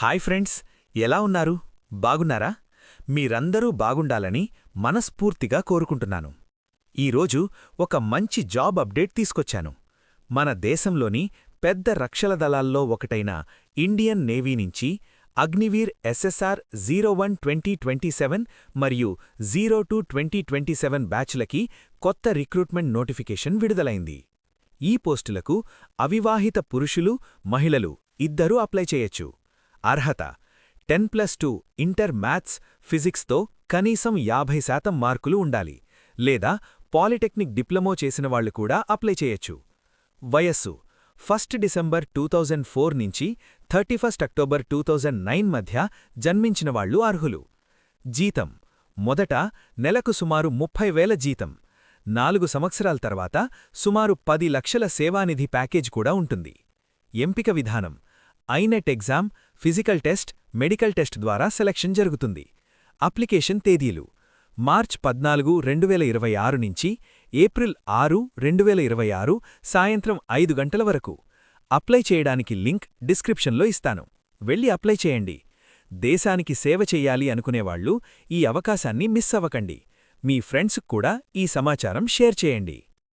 Hi friends, ఎలా ఉన్నారు? బాగున్నారా? మీరందరూ బాగుండాలని మనస్ఫూర్తిగా కోరుకుంటున్నాను. ఈరోజు ఒక మంచి జాబ్ అప్డేట్ తీసుకొచ్చాను. మన దేశంలోని పెద్ద రక్షణ దళాల్లో ఒకటైన ఇండియన్ నేవీ నుంచి అగ్నివీర్ SSR 01 2027 మరియు 02 2027 బ్యాచ్లకి కొత్త రిక్రూట్మెంట్ నోటిఫికేషన్ విడుదలైంది. ఈ పోస్టులకు అవివాహిత పురుషులు, మహిళలు ఇద్దరూ అప్లై చేయొచ్చు. అర్హత 10+2 ఇంటర్ మ్యాథ్స్, ఫిజిక్స్తో కనీసం 50% మార్కులు ఉండాలి, లేదా పాలిటెక్నిక్ డిప్లొమా చేసినవాళ్లు కూడా అప్లై చేయొచ్చు. వయస్సు 1 డిసెంబర్ 2004 నుంచి 31 అక్టోబర్ 2009 మధ్య జన్మించినవాళ్లు అర్హులు. జీతం మొదట నెలకు సుమారు 30,000 జీతం. 4 సంవత్సరాల తర్వాత సుమారు 10 లక్షల సేవానిధి ప్యాకేజ్ కూడా ఉంటుంది. ఎంపిక విధానం inet exam, physical test, medical test ద్వారా సెలక్షన్ జరుగుతుంది. అప్లికేషన్ తేదీలు మార్చ్ 14, 2026 నుంచి ఏప్రిల్ 6, 2026 సాయంత్రం 5 గంటల వరకు. అప్లై చేయడానికి లింక్ డిస్క్రిప్షన్లో ఇస్తాను. వెళ్ళి అప్లై చేయండి. దేశానికి సేవ చెయ్యాలి అనుకునేవాళ్లు ఈ అవకాశాన్ని మిస్ అవ్వకండి. మీ ఫ్రెండ్స్కు కూడా ఈ సమాచారం షేర్ చేయండి.